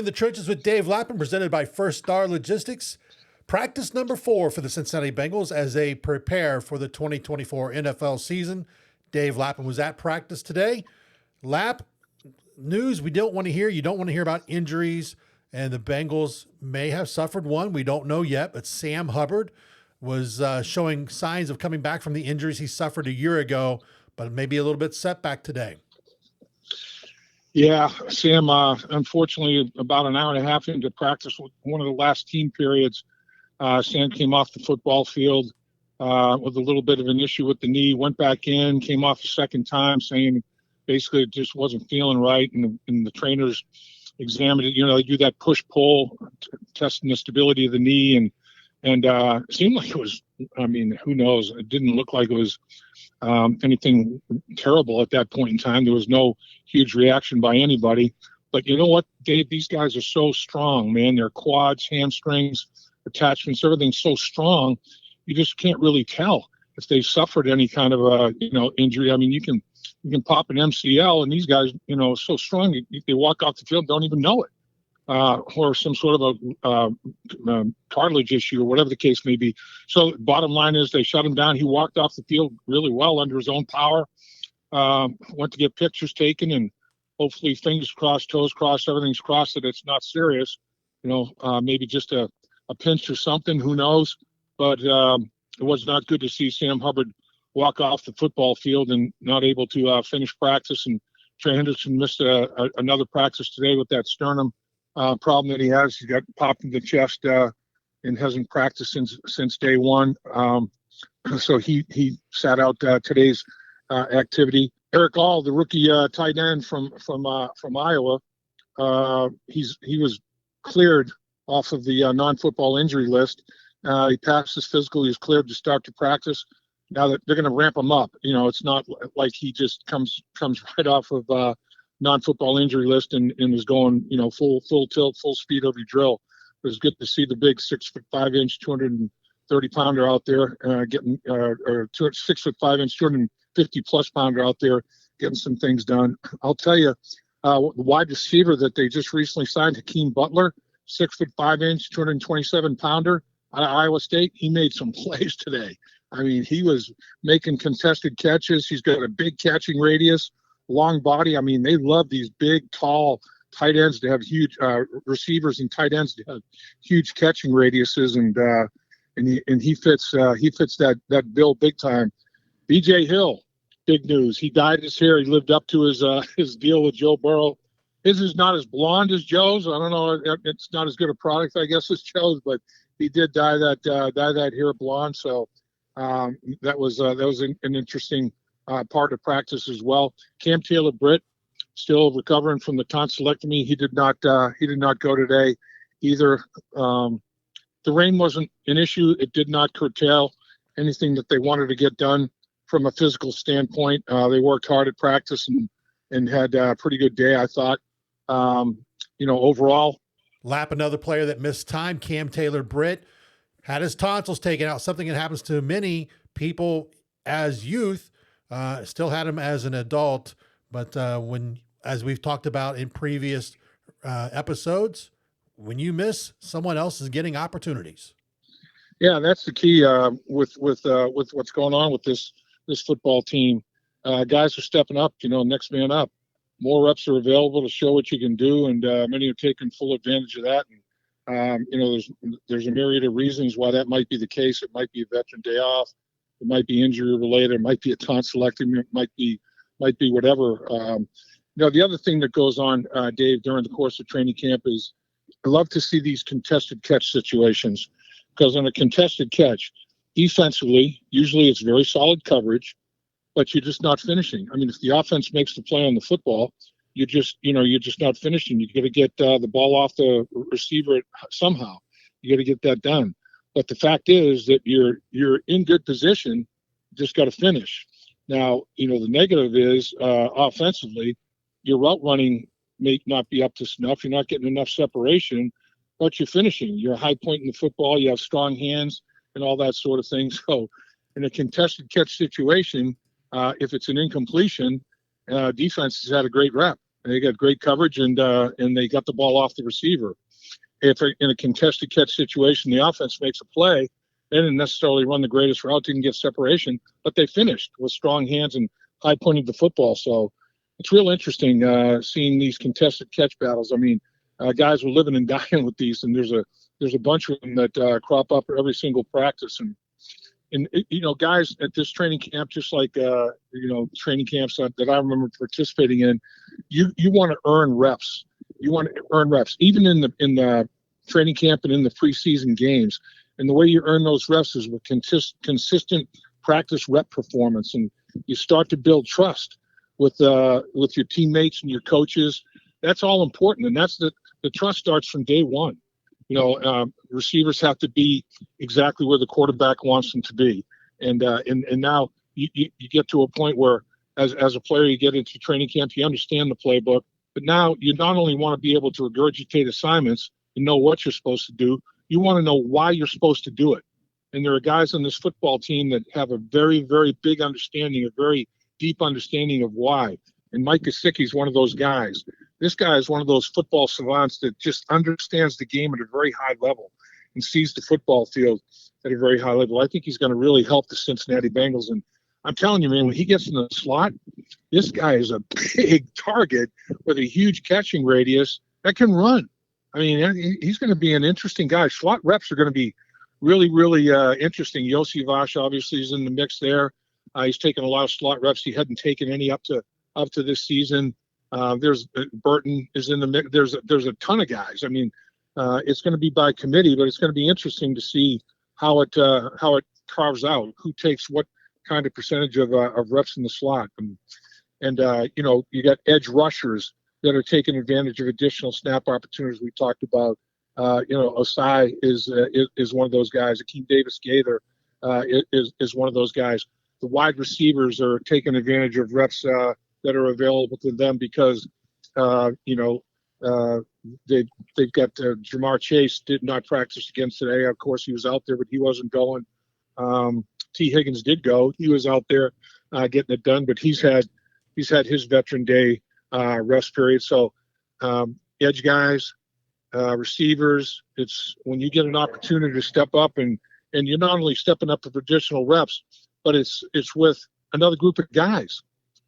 We're in the trenches with Dave Lapham, presented by First Star Logistics. Practice number 4 for the Cincinnati Bengals as they prepare for the 2024 NFL season. Dave Lapham was at practice today. Lap, news we don't want to hear. You don't want to hear about injuries, and the Bengals may have suffered one. We don't know yet, but Sam Hubbard was showing signs of coming back from the injuries he suffered a year ago, but maybe a little bit setback today. Yeah, Sam, unfortunately, about an hour and a half into practice, one of the last team periods, Sam came off the football field with a little bit of an issue with the knee, went back in, came off a second time saying basically it just wasn't feeling right. And the trainers examined it. You know, they do that push-pull, testing the stability of the knee. And it seemed like it was, I mean, who knows? It didn't look like it was anything terrible at that point in time. There was no huge reaction by anybody. But you know what, Dave? These guys are so strong, man. Their quads, hamstrings, attachments, everything's so strong. You just can't really tell if they've suffered any kind of a injury. I mean, you can pop an MCL, and these guys, so strong, they walk off the field, don't even know it, or some sort of a cartilage issue or whatever the case may be. So bottom line is they shut him down. He walked off the field really well under his own power, went to get pictures taken, and hopefully fingers crossed, toes crossed, everything's crossed that it's not serious. Maybe just a pinch or something, who knows. But it was not good to see Sam Hubbard walk off the football field and not able to finish practice. And Trey Hendrickson missed another practice today with that sternum problem that he has. He got popped in the chest and hasn't practiced since day one. So he sat out today's activity. Erick All, the rookie tight end from Iowa, he was cleared off of the non-football injury list. He passed his physical. He was cleared to start to practice. Now that they're going to ramp him up, it's not like he just comes right off of non-football injury list and is going, full tilt, full speed every drill. It was good to see the big 6'5", 230-pounder out there getting, or 6'5", 250-plus pounder out there getting some things done. I'll tell you, the wide receiver that they just recently signed, Hakeem Butler, 6'5", 227-pounder out of Iowa State. He made some plays today. I mean, he was making contested catches. He's got a big catching radius, long body. I mean, they love these big, tall tight ends to have huge receivers and tight ends to have huge catching radiuses, and he fits that bill big time. B.J. Hill, big news. He dyed his hair. He lived up to his deal with Joe Burrow. His is not as blonde as Joe's. I don't know. It's not as good a product, I guess, as Joe's, but he did dye that hair blonde. So that was an interesting part of practice as well. Cam Taylor-Britt still recovering from the tonsillectomy. He did not go today either. The rain wasn't an issue. It did not curtail anything that they wanted to get done from a physical standpoint. They worked hard at practice and had a pretty good day, I thought. Overall. Lap, another player that missed time, Cam Taylor-Britt, had his tonsils taken out, something that happens to many people as youth, still had him as an adult. But as we've talked about in previous episodes, when you miss, someone else is getting opportunities. Yeah, that's the key with what's going on with this football team. Guys are stepping up, next man up. More reps are available to show what you can do, and many are taking full advantage of that. And there's a myriad of reasons why that might be the case. It might be a veteran day off. It might be injury related. It might be a tonsillectomy. It might be whatever. The other thing that goes on, Dave, during the course of training camp is I love to see these contested catch situations, because on a contested catch, defensively, usually it's very solid coverage, but you're just not finishing. I mean, if the offense makes the play on the football, you're just not finishing. You got to get the ball off the receiver somehow. You got to get that done. But the fact is that you're in good position, just got to finish. Now, the negative is offensively, your route running may not be up to snuff. You're not getting enough separation, but you're finishing. You're a high point in the football. You have strong hands and all that sort of thing. So in a contested catch situation, if it's an incompletion, defense has had a great rep. They got great coverage, and they got the ball off the receiver. If in a contested catch situation, the offense makes a play, they didn't necessarily run the greatest route, didn't get separation, but they finished with strong hands and high pointing the football. So it's real interesting seeing these contested catch battles. I mean, guys were living and dying with these, and there's a bunch of them that crop up at every single practice. And guys at this training camp, just like training camps that I remember participating in, you want to earn reps. You want to earn reps, even in the training camp and in the preseason games. And the way you earn those reps is with consistent practice rep performance, and you start to build trust with your teammates and your coaches. That's all important, and that's the trust starts from day one. Receivers have to be exactly where the quarterback wants them to be, and now you get to a point where as a player you get into training camp, you understand the playbook, but now you not only want to be able to regurgitate assignments and know what you're supposed to do, you want to know why you're supposed to do it. And there are guys on this football team that have a very, very big understanding, a very deep understanding of why. And Mike Gesicki is one of those guys. This guy is one of those football savants that just understands the game at a very high level and sees the football field at a very high level. I think he's going to really help the Cincinnati Bengals. And I'm telling you, man, when he gets in the slot, this guy is a big target with a huge catching radius that can run. I mean, he's going to be an interesting guy. Slot reps are going to be really, really interesting. Yossi Vash obviously is in the mix there. He's taken a lot of slot reps. He hadn't taken any up to this season. There's Burton is in the mix. There's a ton of guys. I mean, it's going to be by committee, but it's going to be interesting to see how it carves out. Who takes what kind of percentage of reps in the slot, and you got edge rushers that are taking advantage of additional snap opportunities we talked about. Osai is one of those guys. Akeem Davis-Gaither is one of those guys. The wide receivers are taking advantage of reps that are available to them because, they've got Jamar Chase did not practice again today. Of course, he was out there, but he wasn't going. T. Higgins did go. He was out there getting it done, but he's had his veteran day rest period. So edge guys, receivers, it's when you get an opportunity to step up and you're not only stepping up for additional reps, but it's with another group of guys,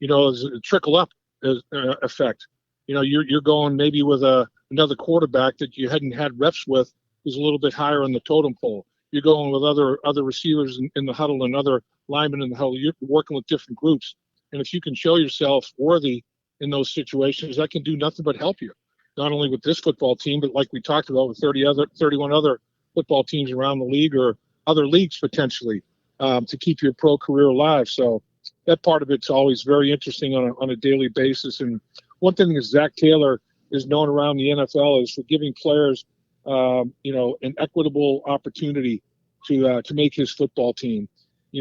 as a trickle up effect. You're going maybe with another quarterback that you hadn't had reps with, who's a little bit higher on the totem pole. You're going with other receivers in the huddle and other linemen in the huddle. You're working with different groups. And if you can show yourself worthy in those situations, that can do nothing but help you, not only with this football team, but like we talked about with 31 other football teams around the league or other leagues potentially, to keep your pro career alive. So that part of it's always very interesting on a daily basis. And one thing that Zach Taylor is known around the NFL is for giving players, an equitable opportunity to make his football team. He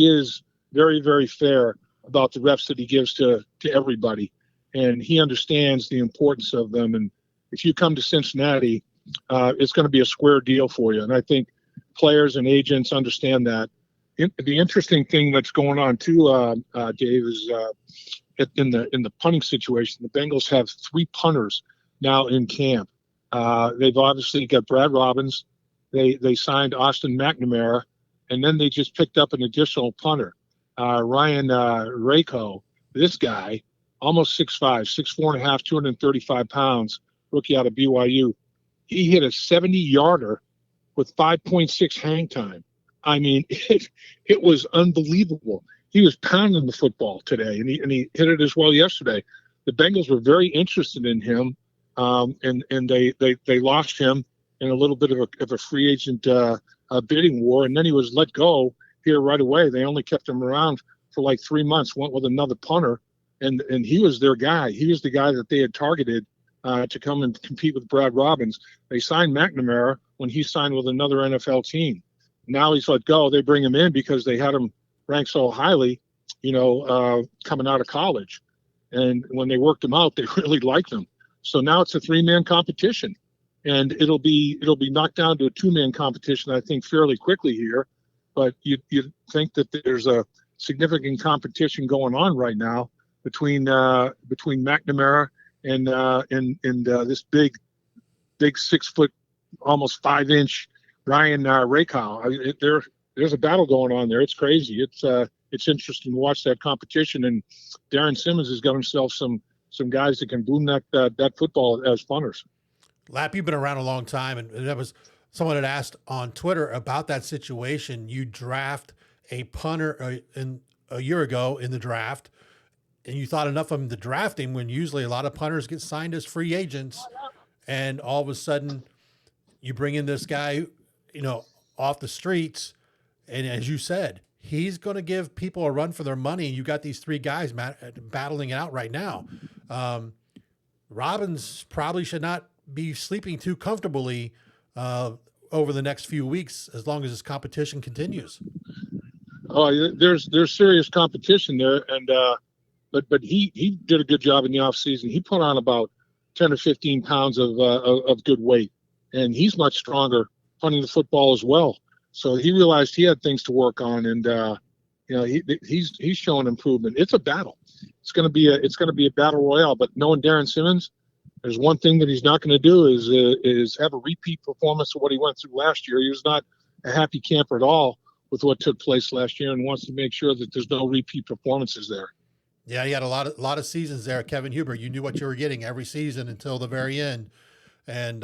is very, very fair about the reps that he gives to everybody, and he understands the importance of them. And if you come to Cincinnati, it's going to be a square deal for you. And I think players and agents understand that. The interesting thing that's going on too, Dave, is in the punting situation, the Bengals have 3 punters now in camp. They've obviously got Brad Robbins. They signed Austin McNamara, and then they just picked up an additional punter, Ryan Rako. This guy, almost 6'5", 6'4.5", 235 pounds, rookie out of BYU. He hit a 70-yarder with 5.6 hang time. I mean, it was unbelievable. He was pounding the football today, and he hit it as well yesterday. The Bengals were very interested in him, and they lost him in a little bit of a free agent bidding war, and then he was let go here right away. They only kept him around for like 3 months, went with another punter, and he was their guy. He was the guy that they had targeted to come and compete with Brad Robbins. They signed McNamara when he signed with another NFL team. Now he's let go. They bring him in because they had him ranked so highly, coming out of college. And when they worked him out, they really liked him. So now it's a 3-man competition, and it'll be knocked down to a 2-man competition, I think, fairly quickly here. But you think that there's a significant competition going on right now between McNamara and this big 6 foot, almost 5-inch Ryan Rakal. There's a battle going on there. It's crazy. It's interesting to watch that competition. And Darren Simmons has got himself some guys that can boom that football as punters. Lap, you've been around a long time, and that was someone had asked on Twitter about that situation. You draft a punter a year ago in the draft, and you thought enough of him to draft him when usually a lot of punters get signed as free agents, and all of a sudden you bring in this guy, off the streets, and as you said, he's going to give people a run for their money. You got these three guys battling it out right now. Robbins probably should not be sleeping too comfortably over the next few weeks as long as this competition continues. Oh, there's serious competition there, and but he did a good job in the offseason. He put on about 10 or 15 pounds of good weight, and he's much stronger punting the football as well. So he realized he had things to work on, and he's showing improvement. It's a battle. It's going to be a battle royale. But knowing Darren Simmons, there's one thing that he's not going to do is have a repeat performance of what he went through last year. He was not a happy camper at all with what took place last year, and wants to make sure that there's no repeat performances there. Yeah, he had a lot of seasons there, Kevin Huber. You knew what you were getting every season until the very end, and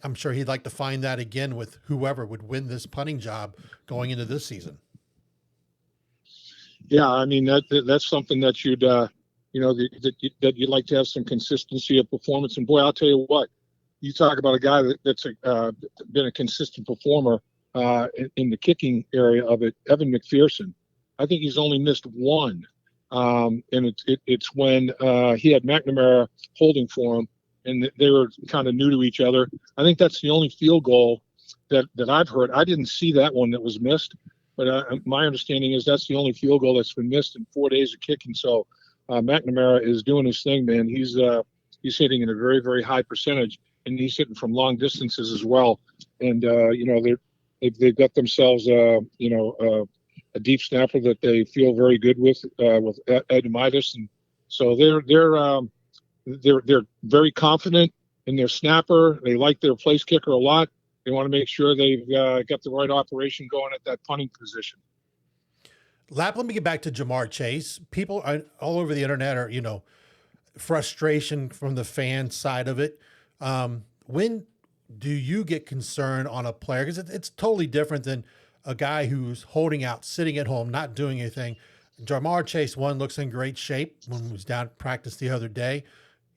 I'm sure he'd like to find that again with whoever would win this punting job going into this season. Yeah, I mean that's something that you'd that you'd like to have some consistency of performance. And boy, I'll tell you what, you talk about a guy that's been a consistent performer in the kicking area of it, Evan McPherson. I think he's only missed one, and it's when he had McNamara holding for him, and they were kind of new to each other. I think that's the only field goal that I've heard. I didn't see that one that was missed, but my understanding is that's the only field goal that's been missed in 4 days of kicking. So McNamara is doing his thing, man. He's hitting in a very, very high percentage, and he's hitting from long distances as well. And they've got themselves a deep snapper that they feel very good with Ed Midas, and so they're very confident in their snapper. They like their place kicker a lot. They want to make sure they've got the right operation going at that punting position. Lap, let me get back to Ja'Marr Chase. People all over the internet are, frustration from the fan side of it. When do you get concerned on a player? Because it's totally different than a guy who's holding out, sitting at home, not doing anything. Ja'Marr Chase, looks in great shape when he was down at practice the other day.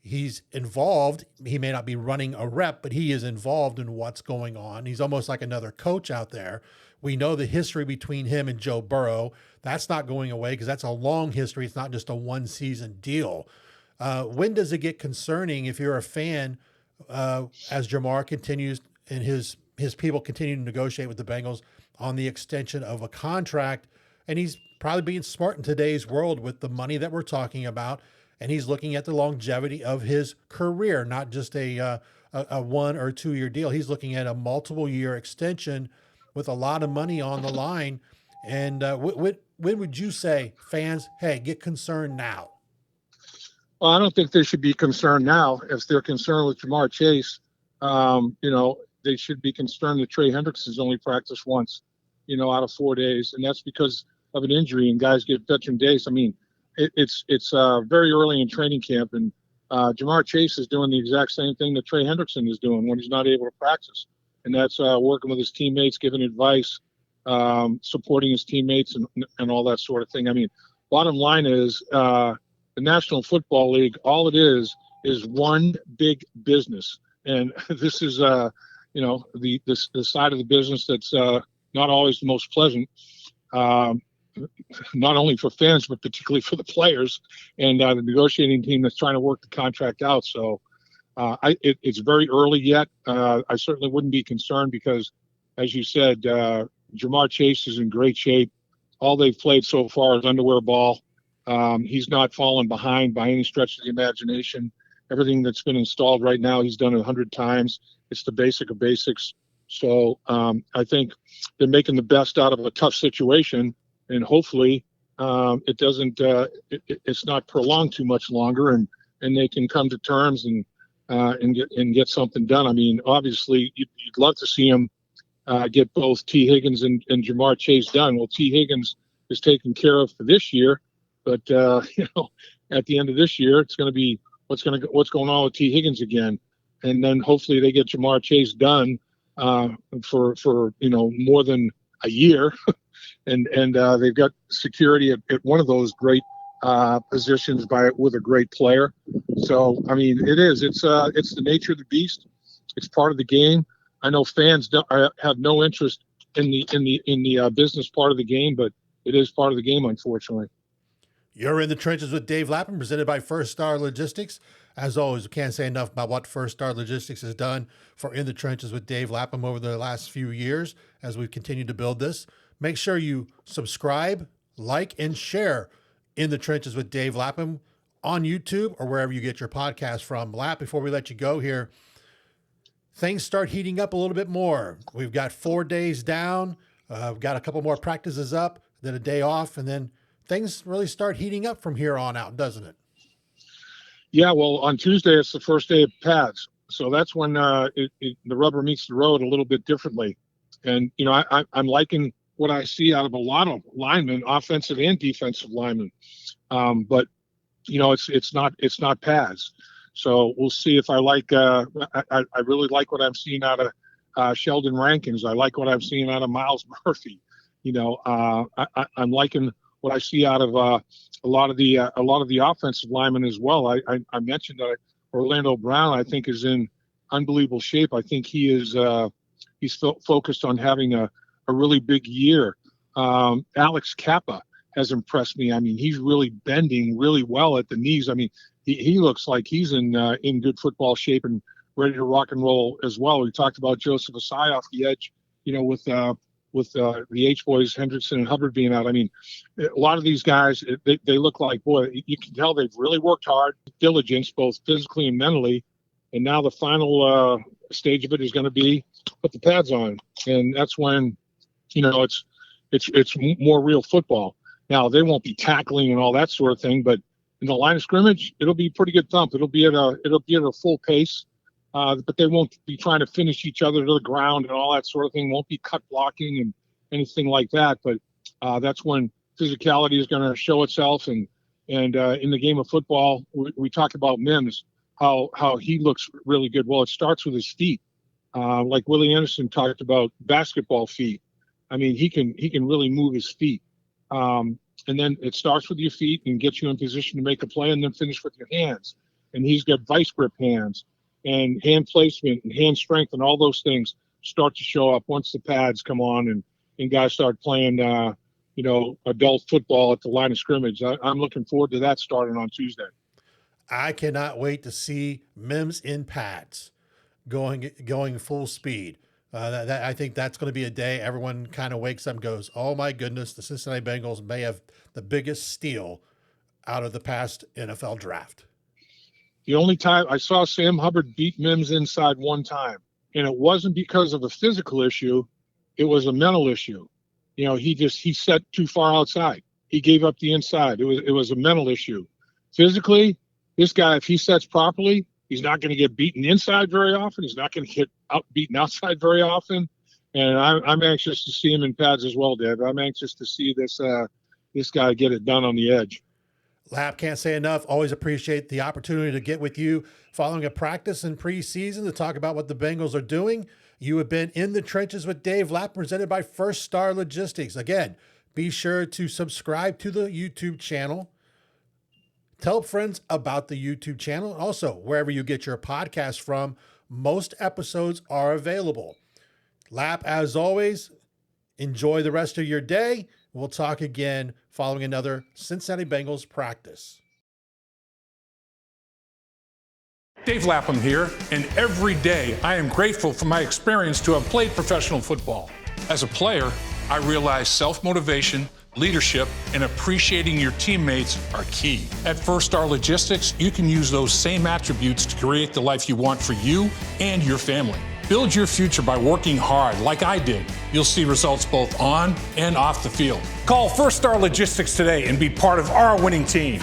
He's involved. He may not be running a rep, but he is involved in what's going on. He's almost like another coach out there. We know the history between him and Joe Burrow. That's not going away because that's a long history. It's not just a one-season deal. When does it get concerning if you're a fan as Ja'Marr continues and his people continue to negotiate with the Bengals on the extension of a contract? And he's probably being smart in today's world with the money that we're talking about. And he's looking at the longevity of his career, not just a 1 or 2 year deal. He's looking at a multiple year extension with a lot of money on the line. And when would you say, fans, hey, get concerned now? Well, I don't think they should be concerned now. If they're concerned with Ja'Marr Chase, they should be concerned that Trey Hendrickson's only practiced once, out of 4 days. And that's because of an injury, and guys get veteran days. I mean, it's very early in training camp, and Ja'Marr Chase is doing the exact same thing that Trey Hendrickson is doing when he's not able to practice. And that's working with his teammates, giving advice, supporting his teammates, and all that sort of thing. I mean, bottom line is the National Football League, all it is one big business. And this is, the side of the business that's not always the most pleasant, not only for fans, but particularly for the players and the negotiating team that's trying to work the contract out. So it's very early yet. I certainly wouldn't be concerned because, as you said, Ja'Marr Chase is in great shape. All they've played so far is underwear ball. He's not fallen behind by any stretch of the imagination. Everything that's been installed right now, he's done 100 times. It's the basic of basics. So I think they're making the best out of a tough situation, and hopefully it's not prolonged too much longer, and they can come to terms and get something done. I mean, obviously, you'd love to see him get both T. Higgins and Jamar Chase done. Well, T. Higgins is taken care of for this year, but at the end of this year, it's going to be what's going on with T. Higgins again, and then hopefully they get Jamar Chase done for more than a year, and they've got security at one of those great positions with a great player. So I mean, it's the nature of the beast. It's part of the game. I know fans have no interest in the business part of the game, but it is part of the game, unfortunately. You're in the trenches with Dave Lapham, presented by First Star Logistics. As always, we can't say enough about what First Star Logistics has done for In the Trenches with Dave Lapham over the last few years as we've continued to build this. Make sure you subscribe, like, and share In the Trenches with Dave Lapham on YouTube or wherever you get your podcast from. Lap, before we let you go here, things start heating up a little bit more. We've got 4 days down. We've got a couple more practices up, then a day off, and then things really start heating up from here on out, doesn't it? Yeah, well, on Tuesday, it's the first day of pads. So that's when the rubber meets the road a little bit differently. And, I'm liking what I see out of a lot of linemen, offensive and defensive linemen. But, it's not pads. So we'll see if I like I really like what I'm seeing out of Sheldon Rankins. I like what I'm seeing out of Miles Murphy. I'm liking what I see out of a lot of the offensive linemen as well. I mentioned that Orlando Brown, I think, is in unbelievable shape. I think he's focused on having a really big year. Alex Kappa has impressed me. I mean, he's really bending really well at the knees. I mean, he looks like he's in good football shape and ready to rock and roll as well. We talked about Joseph Asai off the edge, with the H-boys, Hendrickson and Hubbard being out. I mean, a lot of these guys, they look like, boy, you can tell they've really worked hard, diligence, both physically and mentally. And now the final stage of it is going to be put the pads on. And that's when, it's more real football. Now, they won't be tackling and all that sort of thing, but in the line of scrimmage, it'll be a pretty good thump. It'll be at a full pace. But they won't be trying to finish each other to the ground and all that sort of thing. Won't be cut blocking and anything like that. But that's when physicality is going to show itself. And in the game of football, we talk about Mims, how he looks really good. Well, it starts with his feet. Like Willie Anderson talked about basketball feet. I mean, he can really move his feet. And then it starts with your feet and gets you in position to make a play, and then finish with your hands. And he's got vice grip hands. And hand placement and hand strength and all those things start to show up once the pads come on and guys start playing, adult football at the line of scrimmage. I'm looking forward to that starting on Tuesday. I cannot wait to see Mims in pads going full speed. I think that's going to be a day everyone kind of wakes up and goes, oh my goodness, the Cincinnati Bengals may have the biggest steal out of the past NFL draft. The only time I saw Sam Hubbard beat Mims inside one time, and it wasn't because of a physical issue, it was a mental issue. He set too far outside. He gave up the inside. It was a mental issue. Physically, this guy, if he sets properly, he's not going to get beaten inside very often. He's not going to get beaten outside very often. And I'm anxious to see him in pads as well, Dave. I'm anxious to see this guy get it done on the edge. Lap, can't say enough. Always appreciate the opportunity to get with you following a practice in preseason to talk about what the Bengals are doing. You have been in the trenches with Dave Lapham, presented by First Star Logistics. Again, be sure to subscribe to the YouTube channel. Tell friends about the YouTube channel. Also, wherever you get your podcast from, most episodes are available. Lap, as always, enjoy the rest of your day. We'll talk again following another Cincinnati Bengals practice. Dave Lapham here, and every day I am grateful for my experience to have played professional football. As a player, I realized self-motivation, leadership, and appreciating your teammates are key. At First Star Logistics, you can use those same attributes to create the life you want for you and your family. Build your future by working hard like I did. You'll see results both on and off the field. Call First Star Logistics today and be part of our winning team.